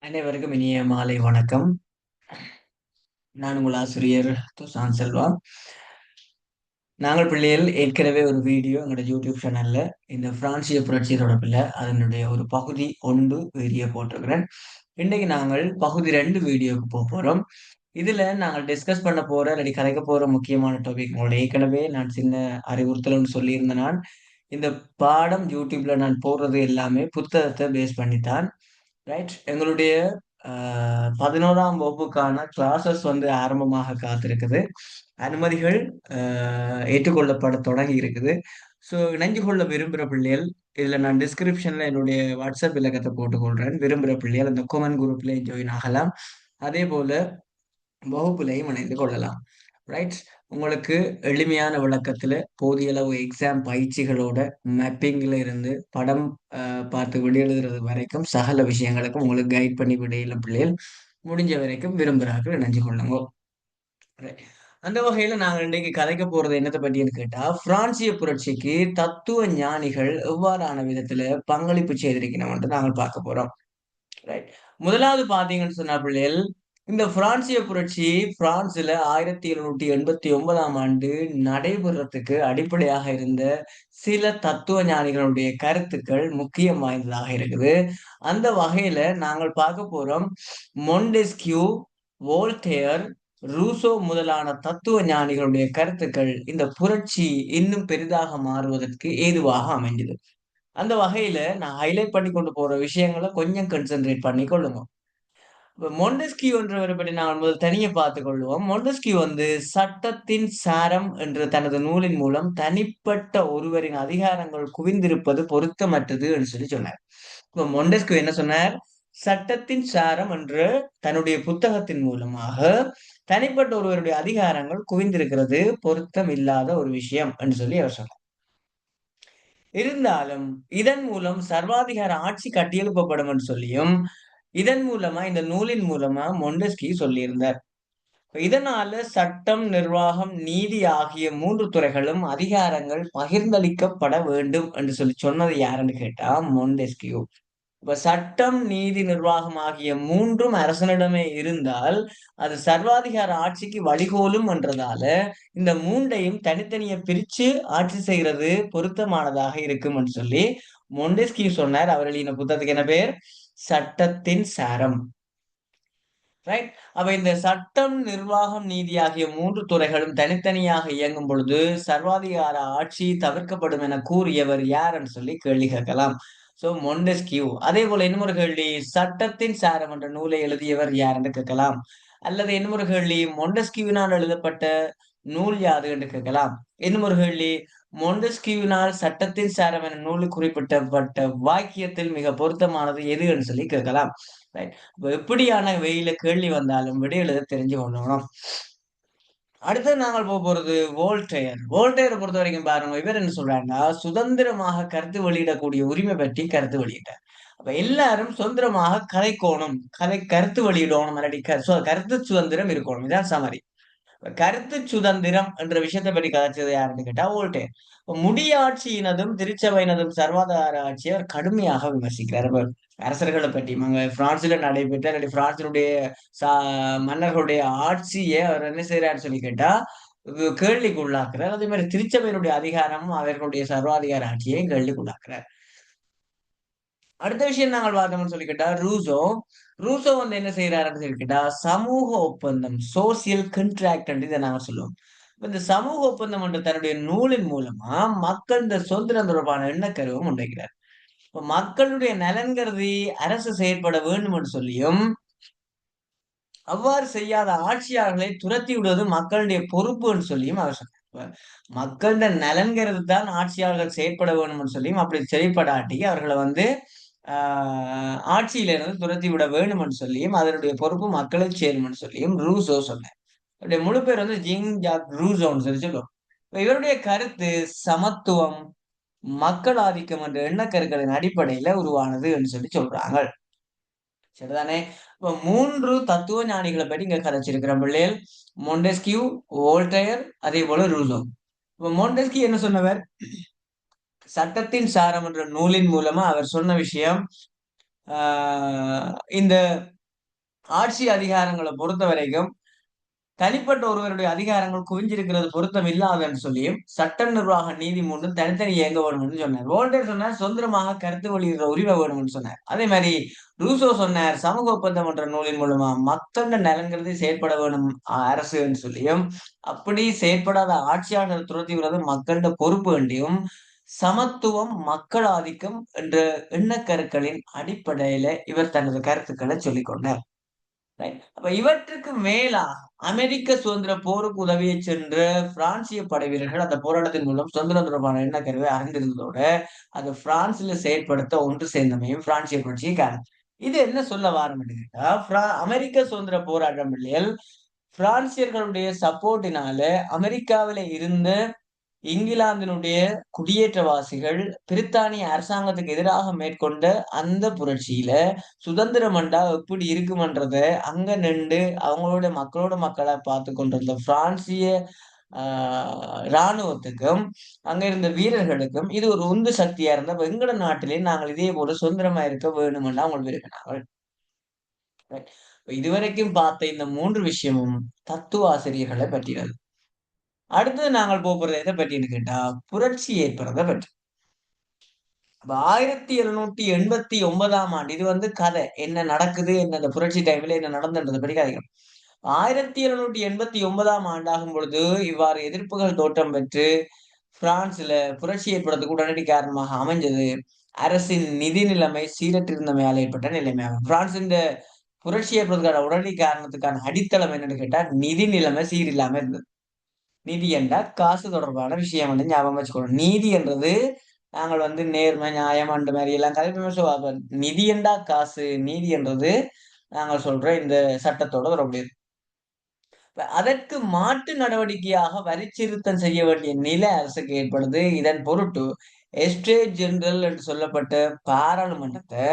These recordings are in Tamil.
அனைவருக்கும் இனிய மாலை வணக்கம். நான் உங்கள் ஆசிரியர் துஷான் செல்வா. நாங்கள் பிள்ளைகள் ஏற்கனவே ஒரு வீடியோ எங்களோட யூடியூப் சேனல்ல இந்த பிரான்சிய புரட்சி தொடர்பில் அதனுடைய ஒரு பகுதி ஒன்று வீடியோ போட்டிருக்கிறேன். இன்றைக்கு நாங்கள் பகுதி 2 வீடியோக்கு போறோம். இதுல நாங்கள் டிஸ்கஸ் பண்ண போற இல்லாட்டி கதைக்க போற முக்கியமான டாபிக் உங்களோட ஏற்கனவே நான் சின்ன அறிவுறுத்தல்னு சொல்லியிருந்தேன். நான் இந்த பாடம் யூடியூப்ல நான் போடுறது எல்லாமே புத்தகத்தை பேஸ் பண்ணித்தான். ரைட். எங்களுடைய 11ஆம் வகுப்புக்கான கிளாஸஸ் வந்து ஆரம்பமாக காத்திருக்குது. அனுமதிகள் ஏற்றுக்கொள்ளப்பட தொடங்கி இருக்குது. ஸோ இணைஞ்சு கொள்ள விரும்புகிற பிள்ளைகள் இதுல நான் டிஸ்கிரிப்ஷன்ல என்னுடைய வாட்ஸ்அப் இலக்கத்தை போட்டுக்கொள்றேன். விரும்புகிற பிள்ளைகள் அந்த கொமன் குரூப்ல ஜாயின் ஆகலாம். அதே போல வகுப்புலையும் இணைந்து கொள்ளலாம். ரைட். உங்களுக்கு எளிமையான விளக்கத்துல போதிய அளவு எக்ஸாம் பயிற்சிகளோட மேப்பிங்ல இருந்து படம் பார்த்து விடையெழுதுறது வரைக்கும் சகல விஷயங்களுக்கும் உங்களுக்கு கைட் பண்ணி விடையில பிள்ளைகள் முடிஞ்ச வரைக்கும் விரும்புகிறார்கள் இணைஞ்சு கொள்ளுங்க. Right. அந்த வகையில நாங்க இன்னைக்கு கதைக்க போறது என்னத்தை பத்தின்னு கேட்டா, பிரான்சிய புரட்சிக்கு தத்துவ ஞானிகள் எவ்வாறான விதத்துல பங்களிப்பு செய்திருக்கணும்னு நாங்கள் பார்க்க போறோம். ரைட். முதலாவது பாத்தீங்கன்னு சொன்னா பிள்ளைகள், இந்த பிரான்சிய புரட்சி பிரான்ஸ்ல 1789ஆம் ஆண்டு நடைபெறத்துக்கு அடிப்படையாக இருந்த சில தத்துவ ஞானிகளுடைய கருத்துக்கள் முக்கியம் வாய்ந்ததாக இருக்குது. அந்த வகையில நாங்கள் பார்க்க போறோம் மொண்டெஸ்கியூ, வோல்டேர், ரூசோ முதலான தத்துவ ஞானிகளுடைய கருத்துக்கள் இந்த புரட்சி இன்னும் பெரிதாக மாறுவதற்கு ஏதுவாக அமைஞ்சது. அந்த வகையில நான் ஹைலைட் பண்ணி கொண்டு போற விஷயங்கள கொஞ்சம் கான்சென்ட்ரேட் பண்ணி கொள்ளுங்க. இப்ப மொண்டெஸ்கியூ என்றவரை பற்றி நாங்கள் முதல் தனியே பார்த்துக் கொள்வோம். மொண்டெஸ்கியூ வந்து சட்டத்தின் சாரம் என்ற தனது நூலின் மூலம் தனிப்பட்ட ஒருவரின் அதிகாரங்கள் குவிந்திருப்பது பொருத்தமற்றது என்று சொல்லி சொன்னார். இப்ப மொண்டெஸ்கியூ என்ன சொன்னார்? சட்டத்தின் சாரம் என்ற தன்னுடைய புத்தகத்தின் மூலமாக தனிப்பட்ட ஒருவருடைய அதிகாரங்கள் குவிந்திருக்கிறது பொருத்தம் இல்லாத ஒரு விஷயம் என்று சொல்லி அவர் சொன்னார். இருந்தாலும் இதன் மூலம் சர்வாதிகார ஆட்சி கட்டியெழுப்பப்படும் என்று சொல்லியும் இதன் மூலமா இந்த நூலின் மூலமா மொண்டெஸ்கி சொல்லியிருந்தார். இதனால சட்டம், நிர்வாகம், நீதி ஆகிய 3 துறைகளும் அதிகாரங்கள் பகிர்ந்தளிக்கப்பட வேண்டும் என்று சொல்லி சொன்னது யாருன்னு கேட்டா மொண்டெஸ்கியூ. இப்ப சட்டம், நீதி, நிர்வாகம் ஆகிய 3ம் அரசனிடமே இருந்தால் அது சர்வாதிகார ஆட்சிக்கு வழிகோலும் என்றதால இந்த 3ஐயும் தனித்தனியே பிரிச்சு ஆட்சி செய்கிறது பொருத்தமானதாக இருக்கும் என்று சொல்லி மொண்டெஸ்கியூ சொன்னார். அவர் எழுதின புத்தகத்துக்கு என்ன பேர்? சட்டத்தின் சாரம். ரைட். அப்ப இந்த சட்டம், நிர்வாகம், நீதி ஆகிய 3 துறைகளும் தனித்தனியாக இயங்கும் பொழுது சர்வாதிகார ஆட்சி தவிர்க்கப்படும் என கூறியவர் யார் என்று சொல்லி கேள்வி கேட்கலாம். சோ மொண்டெஸ்கியூ. அதே போல இன்னொரு கேள்வி, சட்டத்தின் சாரம் என்ற நூலை எழுதியவர் யார் என்று கேட்கலாம். அல்லது இன்னொரு கேள்வி, மொண்டெஸ்கியூவினால் எழுதப்பட்ட நூல் யாது என்று கேட்கலாம். இன்னொரு கேள்வி, மொண்டெஸ்கியூவினால் சட்டத்தின் சாரம் என நூலில் குறிப்பிட்டப்பட்ட வாக்கியத்தில் மிக பொருத்தமானது எது என்று சொல்லி கேட்கலாம். ரைட். இப்ப எப்படியான வெயில கேள்வி வந்தாலும் விடை எழுத தெரிஞ்சு கொள்ளணும். அடுத்தது நாங்கள் போறது வோல்டேர். வோல்டேரை பொறுத்த வரைக்கும் பாருங்க, இவர் என்ன சொல்றாருன்னா சுதந்திரமாக கருத்து வெளியிடக்கூடிய உரிமை பற்றி கருத்து வெளியிட்டார். அப்ப எல்லாரும் சுதந்திரமாக கதைக்கோணும், கருத்து வெளியிடணும், இல்லாட்டி கருத்து சுதந்திரம் இருக்கணும். இதான் சமரி. கருத்து சுதந்திரம் என்ற விஷயத்தை பற்றி கதைச்சது யாருன்னு கேட்டா வோல்டேர். முடியாட்சியினதும் திருச்சபையினதும் சர்வாதார ஆட்சியை அவர் கடுமையாக விமர்சிக்கிறார். அப்ப அரசர்களை பற்றி அங்க பிரான்ஸ்ல நடைபெற்ற இல்லாட்டி பிரான்சினுடைய சா மன்னர்களுடைய ஆட்சியை அவர் என்ன செய்யறாரு சொல்லி கேட்டா கேள்விக்குள்ளாக்குறார். அதே மாதிரி திருச்சபையினுடைய அதிகாரமும் அவர்களுடைய சர்வாதிகார ஆட்சியையும் கேள்விக்குள்ளாக்குறார். அடுத்த விஷயம் நாங்கள் பார்த்தோம்னு சொல்லி கேட்டா ரூசோ. ரூசோ வந்து என்ன செய்யறாருன்னு சொல்லி கேட்டா சமூக ஒப்பந்தம், சோசியல் கண்ட்ராக்ட் இதை நாங்க சொல்லுவோம். இந்த சமூக ஒப்பந்தம் என்ற தன்னுடைய நூலின் மூலமா மக்கள் இந்த சுதந்திரம் தொடர்பான எண்ணக்கருவும் முன்வைக்கிறார். இப்ப மக்களுடைய நலன் கருதி அரசு செயற்பட வேண்டும் என்று சொல்லியும் அவ்வாறு செய்யாத ஆட்சியாளர்களை துரத்தி விடுவது மக்களுடைய பொறுப்பு என்று சொல்லியும் அவர் சொன்னார். மக்களுடைய நலன்கிறது தான் ஆட்சியாளர்கள் செயற்பட வேண்டும் என்று சொல்லியும் அப்படி செயற்படாட்டி அவர்களை வந்து ஆட்சியிலிருந்து துரத்தி விட வேண்டும் என்று சொல்லியும் அதனுடைய பொறுப்பு மக்களை சேரும் என்று சொல்லியும் ரூசோ சொன்னார். அவருடைய முழு பேர் வந்து ஜிங் ஜாக் ரூசோன்னு சொல்லி சொல்லுவோம். இவருடைய கருத்து சமத்துவம், மக்கள் ஆதிக்கம் என்ற எண்ணக்கருக்களின் அடிப்படையில உருவானது என்று சொல்லி சொல்றாங்க. சரிதானே? இப்ப 3 தத்துவ ஞானிகளை பற்றி இங்க கதைச்சிருக்கிற பிள்ளைகள் மொண்டெஸ்கியூ, வோல்டேர், அதே போல ரூசோ. இப்ப மொண்டெஸ்கியூ என்ன சொன்னவர்? சட்டத்தின் சாரம் என்ற நூலின் மூலமா அவர் சொன்ன விஷயம் இந்த ஆட்சி அதிகாரங்களை பொறுத்த வரைக்கும் தனிப்பட்ட ஒருவருடைய அதிகாரங்கள் குவிஞ்சிருக்கிறது பொருத்தம் இல்லாதன்னு சொல்லியும் சட்ட நிர்வாக நீதி மூன்றும் தனித்தனி இயங்க வேணும்னு சொன்னார். வோல்டேர் சொன்னார் சுதந்திரமாக கருத்து வெளியிடுற உரிமை வேணும்னு சொன்னார். அதே மாதிரி ரூசோ சொன்னார் சமூக ஒப்பந்தம் என்ற நூலின் மூலமா மக்கள நலன்கிறது செயற்பட வேணும் அரசுன்னு சொல்லியும், அப்படி செயற்படாத ஆட்சியாளர் துரத்தி விடுறது மக்களோட பொறுப்பு வேண்டியும், சமத்துவம் மக்கள் ஆதிக்கம் என்ற எண்ணக்கருக்களின் அடிப்படையில இவர் தனது கருத்துக்களை சொல்லிக் கொண்டார். ரைட். அப்ப இவற்றுக்கு மேலா அமெரிக்க சுதந்திர போருக்கு உதவியை சென்ற பிரான்சிய படை வீரர்கள் அந்த போராட்டத்தின் மூலம் சுதந்திரம் தொடர்பான எண்ணக்கருவை அறிந்திருந்ததோட அது பிரான்சில் செயற்படுத்த ஒன்று சேர்ந்தமையும் பிரான்சிய புரட்சியை காரணம். இது என்ன சொல்ல வாரம் கேட்டா அமெரிக்க சுதந்திர போராட்டங்கள் பிரான்சியர்களுடைய சப்போர்ட்டினால அமெரிக்காவில இருந்த இங்கிலாந்தினுடைய குடியேற்றவாசிகள் பிரித்தானிய அரசாங்கத்துக்கு எதிராக மேற்கொண்ட அந்த புரட்சியில சுதந்திரம் என்றா எப்படி இருக்குமன்றத அங்க நின்று அவங்களோட மக்களோட மக்களா பார்த்து கொண்டிருந்த பிரான்சிய இராணுவத்துக்கும் அங்க இருந்த வீரர்களுக்கும் இது ஒரு உந்து சக்தியா இருந்த எங்கட நாட்டிலே நாங்கள் இதே போல சுதந்திரமா இருக்க வேணும்னு அவங்க விரும்பினார்கள். இதுவரைக்கும் பார்த்த இந்த மூன்று விஷயமும் தத்துவ ஆசிரியர்களை பற்றியது. அடுத்தது நாங்கள் போறது எதை பற்றின்னு கேட்டா புரட்சி ஏற்படுறத பற்றி. அப்ப 1789ஆம் ஆண்டு இது வந்து கதை என்ன நடக்குது என்ன அந்த புரட்சி டைம்ல என்ன நடந்தது பற்றி கதைகள். 1789ஆம் ஆண்டாகும் பொழுது இவ்வாறு எதிர்ப்புகள் தோற்றம் பெற்று பிரான்ஸ்ல புரட்சி ஏற்படுறதுக்கு உடனடி காரணமாக அமைஞ்சது அரசின் நிதி நிலைமை சீரற்றிருந்தமையால் ஏற்பட்ட நிலைமையாகும். பிரான்ஸ் இந்த புரட்சி ஏற்படுறதுக்கான உடனடி காரணத்துக்கான அடித்தளம் என்னன்னு கேட்டா நிதி நிலைமை சீரில்லாம இருந்தது. நீதி என்றா காசு தொடர்பான விஷயம் வந்து ஞாபகம் வச்சுக்கணும். நீதி என்றது நாங்கள் வந்து நேர்மை நியாயம் அந்த மாதிரி எல்லாம் கதைப்பு நிதி என்றா காசு, நீதி என்றது நாங்கள் சொல்ற இந்த சட்டத்தோட தொடர்புடையது. அதற்கு மாற்று நடவடிக்கையாக வரிச்சிருத்தம் செய்ய வேண்டிய நிலை அரசுக்கு ஏற்படுது. இதன் பொருட்டு எஸ்டேட் ஜெனரல் என்று சொல்லப்பட்ட பாராளுமன்றத்தை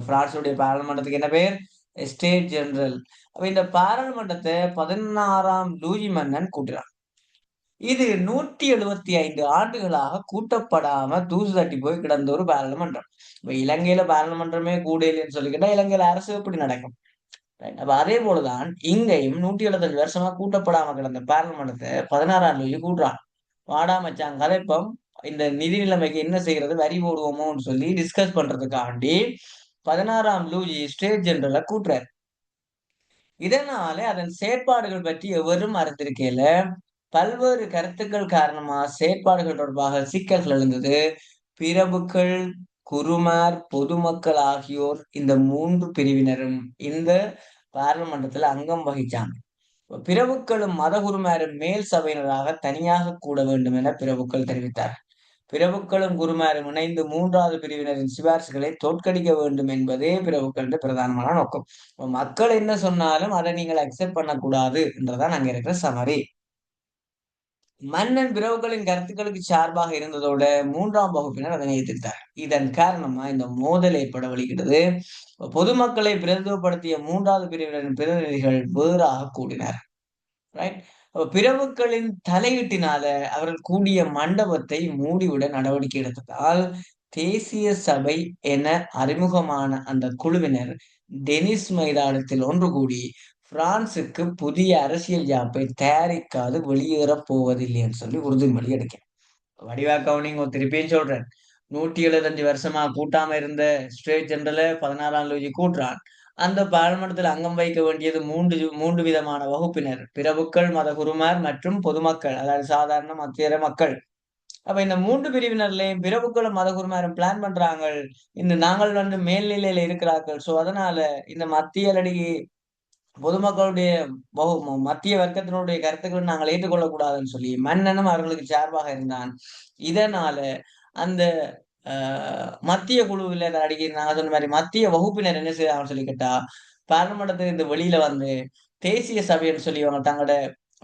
பிரான்சுடைய பாராளுமன்றத்துக்கு என்ன பேர்? Estate general. அப்ப இந்த பாராளுமன்றத்தை 16ஆம் லூயி மன்னன் கூட்டுறான். இது 175 ஆண்டுகளாக கூட்டப்படாம தூசு தட்டி போய் கிடந்த ஒரு பாராளுமன்றம். இப்ப இலங்கையில பாராளுமன்றமே கூட இல்லைன்னு சொல்லிக்கிட்டா இலங்கையில அரசு எப்படி நடக்கும்? அப்ப அதே போலதான் இங்கேயும் 175 வருஷமா கூட்டப்படாம கிடந்த பாராளுமன்றத்தை 16ஆம் தேதி கூட்டுறான். வாடா மச்சான் கதைப்பம் இந்த நிதி நிலைமைக்கு என்ன செய்யறது வரி போடுவோமோன்னு சொல்லி டிஸ்கஸ் பண்றதுக்காண்டி 16ஆம் லூயி ஸ்டேட் ஜெனரலை கூட்டுறாரு. இதனால அதன் செயற்பாடுகள் பற்றி எவரும் அறிந்திருக்கையில பல்வேறு கருத்துக்கள் காரணமா செயற்பாடுகள் தொடர்பாக சிக்கல்கள் எழுந்தது. பிரபுக்கள், குருமார், பொதுமக்கள் ஆகியோர் இந்த மூன்று பிரிவினரும் இந்த பாராளுமன்றத்துல அங்கம் வகிச்சாங்க. பிரபுக்களும் மதகுருமாரும் மேல் சபையினராக தனியாக கூட வேண்டும் என பிரபுக்கள் தெரிவித்தார். பிரபுக்களும் குருமாரும் இணைந்து மூன்றாவது பிரிவினரின் சிபாரிசுகளை தோற்கடிக்க வேண்டும் என்பதே பிரபுக்களின் பிரதானமான நோக்கம். மக்கள் என்ன சொன்னாலும் அதை நீங்கள் அக்செப்ட் பண்ணக்கூடாது என்றதான் அங்க இருக்கிற சமரி. மன்னன் பிரபுக்களின் கருத்துக்களுக்கு சார்பாக இருந்ததோட மூன்றாம் வகுப்பினர் அதனை எதிர்த்தார். இதன் காரணமா இந்த மோதல் ஏற்பட வழிகிறது. பொதுமக்களை பிரதிநிதிப்படுத்திய மூன்றாவது பிரிவினரின் பிரதிநிதிகள் வேறாக கூடினர். ரைட். பிரபுக்களின் தலையீட்டினால அவர்கள் கூடிய மண்டபத்தை மூடிவிட நடவடிக்கை எடுத்ததால் தேசிய சபை என அறிமுகமான அந்த குழுவினர் டெனிஸ் மைதானத்தில் ஒன்று கூடி பிரான்சுக்கு புதிய அரசியல் யாப்பை தயாரிக்காது வெளியேறப் போவதில்லைன்னு சொல்லி உறுதிமொழி எடுக்கிறேன். வடிவாக்கவனிங் திருப்பியும் சொல்றேன். 175 வருஷமா கூட்டாம இருந்த ஸ்டேட் ஜெனரல 16ஆம் லூயி கூட்டுறான். அந்த பாராளுமன்றத்தில் அங்கம் வைக்க வேண்டியது மூன்று விதமான வகுப்பினர். பிரபுக்கள், மதகுருமார் மற்றும் பொதுமக்கள், அதாவது சாதாரண மத்திய மக்கள். அப்ப இந்த மூன்று பிரிவினர்லயும் பிரபுக்களும் மதகுருமாரும் பிளான் பண்றாங்க. இந்த நாங்கள் வந்து மேல்நிலையில இருக்கிறார்கள். சோ அதனால இந்த மத்திய அடி பொதுமக்களுடைய மத்திய வர்க்கத்தினுடைய கருத்துக்களை நாங்கள் ஏற்றுக்கொள்ளக் கூடாதுன்னு சொல்லி மன்னனும் அவர்களுக்கு சார்பாக இருந்தான். இதனால அந்த மத்திய குழுவில் அடிக்கடி நாங்க சொன்ன மாதிரி மத்திய வகுப்பினர் என்ன செய்யறாங்கன்னு சொல்லி கேட்டா பாராளுமன்றத்துக்கு இந்த வெளியில வந்து தேசிய சபைன்னு சொல்லி அவங்க தங்களோட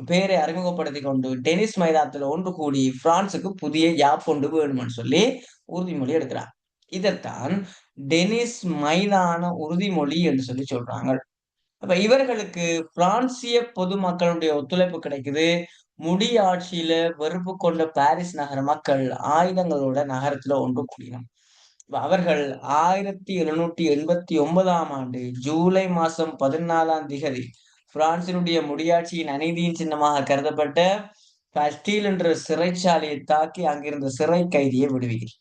பேரை அறிமுகப்படுத்தி கொண்டு டென்னிஸ் மைதானத்துல ஒன்று கூடி பிரான்சுக்கு புதிய யாப் கொண்டு வேணும்னு சொல்லி உறுதிமொழி எடுக்கிறாங்க. இதைத்தான் டென்னிஸ் மைதான உறுதிமொழி என்று சொல்லி சொல்றாங்க. அப்ப இவர்களுக்கு பிரான்சிய பொதுமக்களுடைய ஒத்துழைப்பு கிடைக்குது. முடியாட்சியில வெறுப்பு கொண்ட பாரிஸ் நகர மக்கள் ஆயுதங்களோட நகரத்துல ஒன்று கூடினோம். அவர்கள் 1789ஆம் ஆண்டு ஜூலை மாசம் 14ஆம் திகதி பிரான்சினுடைய முடியாட்சியின் அநீதியின் சின்னமாக கருதப்பட்ட பஸ்டீல் என்ற சிறைச்சாலையை தாக்கி அங்கிருந்த சிறை கைதியை விடுவிக்கிறது.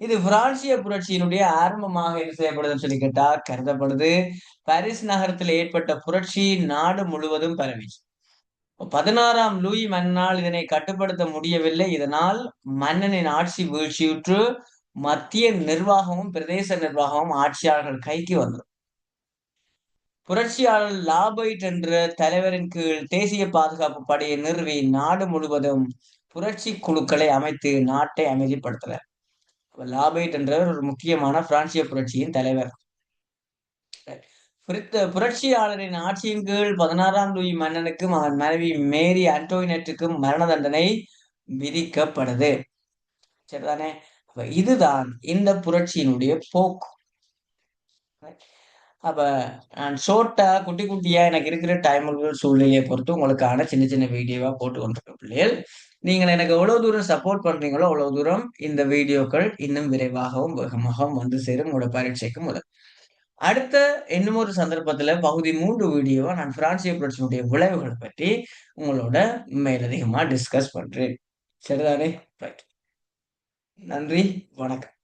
இது பிரான்சிய புரட்சியினுடைய ஆரம்பமாக இது செய்யப்படுதுன்னு சொல்லி கேட்டா கருதப்படுது. பாரிஸ் நகரத்தில் ஏற்பட்ட புரட்சி நாடு முழுவதும் பரவிச்சு. 16ஆம் லூயி மன்னனால் இதனை கட்டுப்படுத்த முடியவில்லை. இதனால் மன்னனின் ஆட்சி வீழ்ச்சியுற்று மத்திய நிர்வாகமும் பிரதேச நிர்வாகமும் ஆட்சியாளர்கள் கைக்கு வந்தது. புரட்சியாளர் லாபைட் என்ற தலைவரின் கீழ் தேசிய பாதுகாப்பு படையை நிறுவி நாடு முழுவதும் புரட்சி குழுக்களை அமைத்து நாட்டை அமைதிப்படுத்தினர். லாபைட் என்றவர் ஒரு முக்கியமான பிரான்சிய புரட்சியின் தலைவர். புரட்சியாளரின் ஆட்சியின் கீழ் 16ஆம் லூயி மன்னனுக்கும் அவன் மனைவி மேரி ஆண்டோயினட்டுக்கும் மரண தண்டனை விதிக்கப்படுது. சரிதானே? இதுதான் இந்த புரட்சியினுடைய போக்கு. அப்ப நான் ஷோர்ட்டா குட்டி குட்டியா எனக்கு இருக்கிற டைம் சூழ்நிலையை பொறுத்து உங்களுக்கான சின்ன சின்ன வீடியோவா போட்டு கொண்டிருக்க பிள்ளைகள். நீங்கள் எனக்கு எவ்வளவு தூரம் சப்போர்ட் பண்றீங்களோ அவ்வளவு தூரம் இந்த வீடியோக்கள் இன்னும் விரைவாகவும் வேகமாகவும் வந்து சேரும் உங்களோட பரீட்சைக்கு முதல். அடுத்த இன்னும் ஒரு சந்தர்ப்பத்துல பகுதி 3 வீடியோவா நான் பிரான்சிய புரட்சியினுடைய விளைவுகளை பற்றி உங்களோட மேலதிகமா டிஸ்கஸ் பண்றேன். சரிதானே? ரைட். நன்றி, வணக்கம்.